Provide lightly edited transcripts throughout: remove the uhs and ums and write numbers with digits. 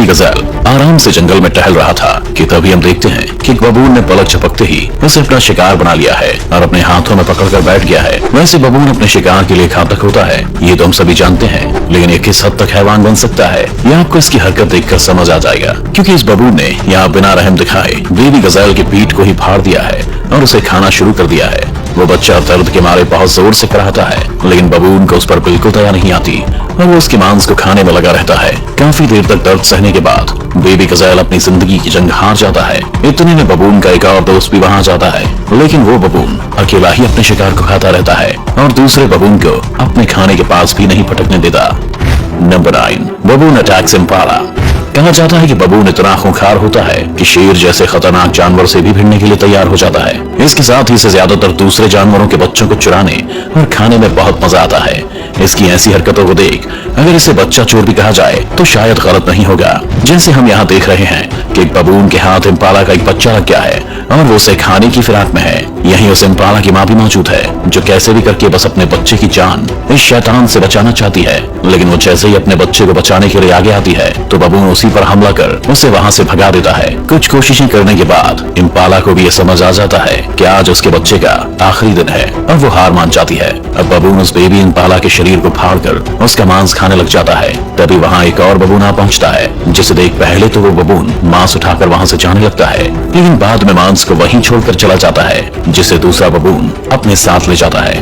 Gazelle आराम से जंगल में टहल रहा था कि तभी हम देखते हैं कि एक बबून ने पलक झपकते ही उसे अपना शिकार बना लिया है और अपने हाथों में पकड़कर बैठ गया है। वैसे बबून अपने शिकार के लिए घातक होता है, ये तो हम सभी जानते हैं, लेकिन ये किस हद तक हैवान बन सकता है ये आपको इसकी हरकत देखकर समझ आ जाएगा, क्योंकि इस बबून ने यहाँ बिना रहम दिखाए बेबी गजेल की पीठ को ही फाड़ दिया है और उसे खाना शुरू कर दिया है। वो बच्चा दर्द के मारे बहुत जोर से कराहता है, लेकिन बबून को उस पर बिल्कुल दया नहीं आती और वो उसके मांस को खाने में लगा रहता है। काफी देर तक दर्द सहने के बाद बेबी गजेल अपनी जिंदगी की जंग हार जाता है। इतने में बबून का एक और दोस्त भी वहाँ जाता है, लेकिन वो बबून अकेला ही अपने शिकार को खाता रहता है और दूसरे बबून को अपने खाने के पास भी नहीं फटकने देता। Number 9, बबून attacks Impala. कहा जाता है कि बबून इतना खूंखार होता है कि शेर जैसे खतरनाक जानवर से भी भिड़ने के लिए तैयार हो जाता है। इसके साथ ही इसे ज्यादातर दूसरे जानवरों के बच्चों को चुराने और खाने में बहुत मजा आता है। इसकी ऐसी हरकतों को देख अगर इसे बच्चा चोर भी कहा जाए तो शायद गलत नहीं होगा। जैसे हम यहाँ देख रहे हैं कि एक बबून के हाथ इम्पाला का एक बच्चा लग गया है और वो उसे खाने की फिराक में है। यहीं उस इम्पाला की माँ भी मौजूद है, जो कैसे भी करके बस अपने बच्चे की जान इस शैतान से बचाना चाहती है। लेकिन वो जैसे ही अपने बच्चे को बचाने के लिए आगे आती है तो बबून उसी पर हमला कर उसे वहाँ से भगा देता है। कुछ कोशिशें करने के बाद इम्पाला को भी ये समझ आ जाता है कि आज उसके बच्चे का आखिरी दिन है और वो हार मान जाती है। अब बबून उस बेबी इम्पाला के शरीर को फाड़कर उसका मांस खाने लग जाता है। तभी वहाँ एक और बबून आ पहुँचता है, जिसे देख पहले तो वो बबून मांस उठाकर वहाँ से जाने लगता है, लेकिन बाद में मांस को वहीं छोड़कर चला जाता है, जिसे दूसरा बबून अपने साथ ले जाता है।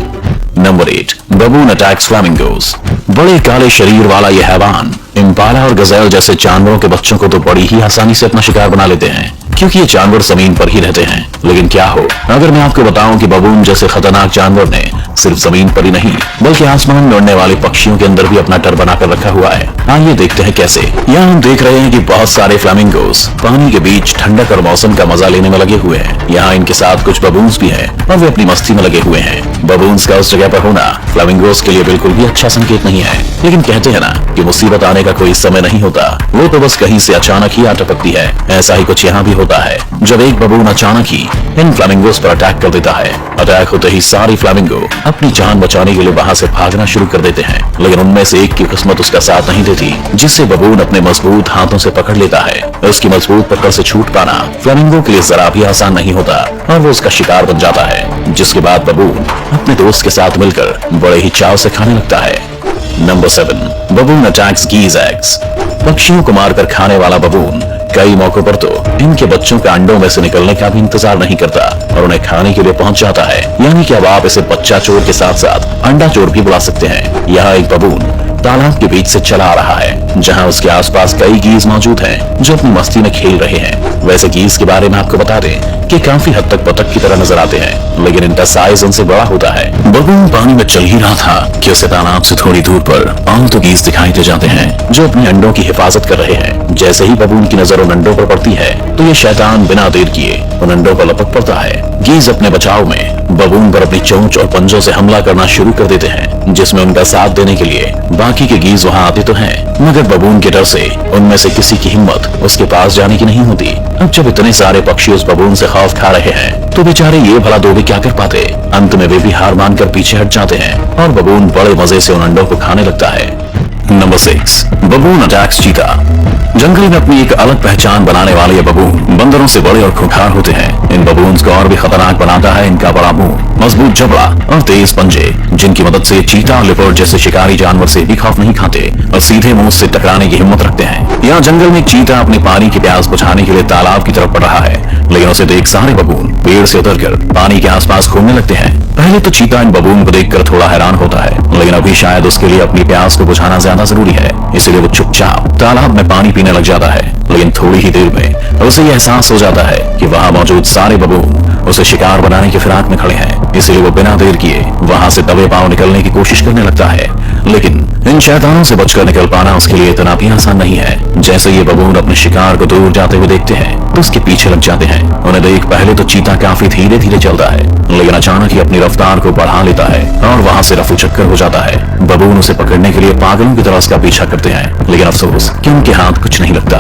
Number 8, baboon attacks flamingos. बड़े काले शरीर वाला यह हैवान इम्पाला और गजेल जैसे जानवरों के बच्चों को तो बड़ी ही आसानी से अपना शिकार बना लेते हैं, क्योंकि ये जानवर जमीन पर ही रहते हैं। लेकिन क्या हो अगर मैं आपको बताऊं कि बबून जैसे खतरनाक जानवर ने सिर्फ जमीन पर ही नहीं बल्कि आसमान में उड़ने वाले पक्षियों के अंदर भी अपना डर बनाकर रखा हुआ है। आइए देखते हैं कैसे। यहाँ हम देख रहे हैं कि बहुत सारे फ्लामिंगोस पानी के बीच ठंडक और मौसम का मजा लेने में लगे हुए हैं। यहाँ इनके साथ कुछ बबून्स भी हैं और वे अपनी मस्ती में लगे हुए हैं। बबून्स का उस जगह पर होना फ्लामिंगोस के लिए बिल्कुल भी अच्छा संकेत नहीं है, लेकिन कहते हैं ना कि मुसीबत आने का कोई समय नहीं होता, वो तो बस कहीं से अचानक ही आ टपकती है। ऐसा ही कुछ यहाँ भी होता है, जब एक बबून अचानक ही इन फ्लामिंगोस पर अटैक कर देता है। अटैक होते ही सारी फ्लामिंगो अपनी जान बचाने के लिए वहाँ से भागना शुरू कर देते हैं, लेकिन उनमें से एक की किस्मत उसका साथ नहीं देती, जिससे बबून अपने मजबूत हाथों से पकड़ लेता है। उसकी मजबूत पकड़ से छूट पाना फ्लामिंगो के लिए जरा भी आसान नहीं होता और वो उसका शिकार बन जाता है, जिसके बाद बबून अपने दोस्त के साथ मिलकर बड़े ही चाव से खाने लगता है। Number 7, baboon attacks geese eggs. पक्षियों को मारकर खाने वाला बबून कई मौकों पर तो इनके बच्चों के अंडों में से निकलने का भी इंतजार नहीं करता और उन्हें खाने के लिए पहुंच जाता है। यानी कि अब आप इसे बच्चा चोर के साथ साथ अंडा चोर भी बुला सकते हैं। यहाँ एक बबून तालाब के बीच से चला आ रहा है, जहाँ उसके आसपास कई गीज मौजूद हैं जो अपनी मस्ती में खेल रहे हैं। वैसे गीज के बारे में आपको बता दें कि काफी हद तक बतख की तरह नजर आते हैं, लेकिन इनका साइज उनसे बड़ा होता है। बबून पानी में चल ही रहा था कि उसे तालाब से थोड़ी दूर पर पालतू गीज दिखाई दे जाते हैं जो अपने अंडों की हिफाजत कर रहे हैं। जैसे ही बबून की नजर उन अंडों पर पड़ती है तो ये शैतान बिना देर किए उन अंडों पर लपक पड़ता है। गीज अपने बचाव में बबून पर अपनी चोंच और पंजों से हमला करना शुरू कर देते हैं, जिसमें उनका साथ देने के लिए बाकी के गीज वहाँ आते तो हैं, मगर बबून के डर से उनमें से किसी की हिम्मत उसके पास जाने की नहीं होती। अब जब इतने सारे पक्षी उस बबून से खौफ खा रहे हैं तो बेचारे ये भला दो भी क्या कर पाते। अंत में वे भी हार मानकर पीछे हट जाते हैं और बबून बड़े मजे से उन अंडों को खाने लगता है। नंबर 6, बबून अटैक्स चीता। जंगल में अपनी एक अलग पहचान बनाने वाले ये बबून बंदरों से बड़े और खूंखार होते हैं। इन बबून्स को और भी खतरनाक बनाता है इनका बड़ा मुंह, मजबूत जबड़ा और तेज पंजे, जिनकी मदद से चीता और लिपर्ड जैसे शिकारी जानवर से भी खौफ नहीं खाते और सीधे मुंह से टकराने की हिम्मत रखते हैं। यहाँ जंगल में चीता अपनी पानी की प्यास बुझाने के लिए तालाब की तरफ बढ़ रहा है, लेकिन उसे देख सारे बबून पेड़ से उतरकर पानी के आसपास घूमने लगते हैं। पहले तो चीता इन बबून को देखकर थोड़ा हैरान होता है, लेकिन अभी शायद उसके लिए अपनी प्यास को बुझाना ज्यादा जरूरी है, इसलिए वो चुपचाप तालाब में पानी पीने लग जाता है। लेकिन थोड़ी ही देर में उसे यह एहसास हो जाता है कि वहाँ मौजूद सारे बबून उसे शिकार बनाने की फिराक में खड़े हैं, इसलिए वो बिना देर किए वहाँ से दबे पांव निकलने की कोशिश करने लगता है। लेकिन इन शैतानों से बचकर निकल पाना उसके लिए इतना भी आसान नहीं है। जैसे ये बबून अपने शिकार को दूर जाते हुए देखते हैं तो उसके पीछे लग जाते हैं। उन्हें देख पहले तो चीता काफी धीरे धीरे चलता है, लेकिन अचानक ही अपनी रफ्तार को बढ़ा लेता है और वहाँ से रफू चक्कर हो जाता है। बबून उसे पकड़ने के लिए पागलों की तरह उसका पीछा करते हैं, लेकिन अफसोस कि उनके हाथ कुछ नहीं लगता।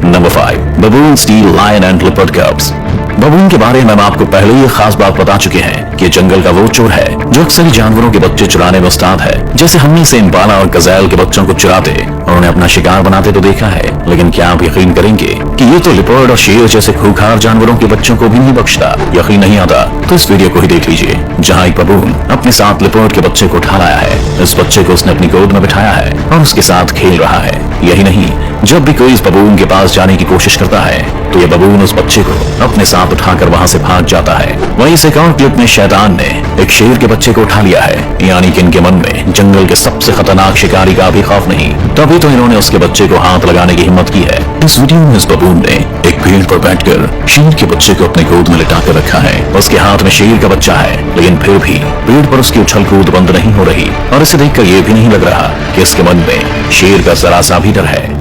Number 5, baboon steal lion and leopard cubs. Baboon के बारे में हम आपको पहले ही खास बात बता चुके हैं कि जंगल का वो चोर है जो अक्सर जानवरों के बच्चे चुराने में उस्ताद है। जैसे हमने इसे इम्पाला और गजेल के बच्चों को चुराते और उन्हें अपना शिकार बनाते तो देखा है, लेकिन क्या आप यकीन करेंगे कि ये तो लिपर्ड और शेर जैसे खूंखार जानवरों के बच्चों को भी नहीं बख्शता। यकीन नहीं आता तो इस वीडियो को ही देख लीजिए, जहाँ एक बबून अपने साथ लिपर्ड के बच्चे को उठा लाया है। इस बच्चे को उसने अपनी गोद में बिठाया है और उसके साथ खेल रहा है। यही नहीं, जब भी कोई इस बबून के पास जाने की कोशिश करता है तो ये बबून उस बच्चे को अपने साथ उठाकर वहाँ से भाग जाता है। वहीं इस एक और क्लिप में शैतान ने एक शेर के बच्चे को उठा लिया है, यानी कि इनके मन में जंगल के सबसे खतरनाक शिकारी का भी खौफ नहीं। तभी तो इन्होंने उसके बच्चे को हाथ लगाने की हिम्मत की है। इस वीडियो में इस बबून ने एक पेड़ पर बैठकर शेर के बच्चे को अपनी गोद में लिटा कर रखा है। उसके हाथ में शेर का बच्चा है, लेकिन फिर भी पेड़ पर उसकी उछल कूद बंद नहीं हो रही और इसे देखकर यह भी नहीं लग रहा कि इसके मन में शेर का जरा सा भी डर है।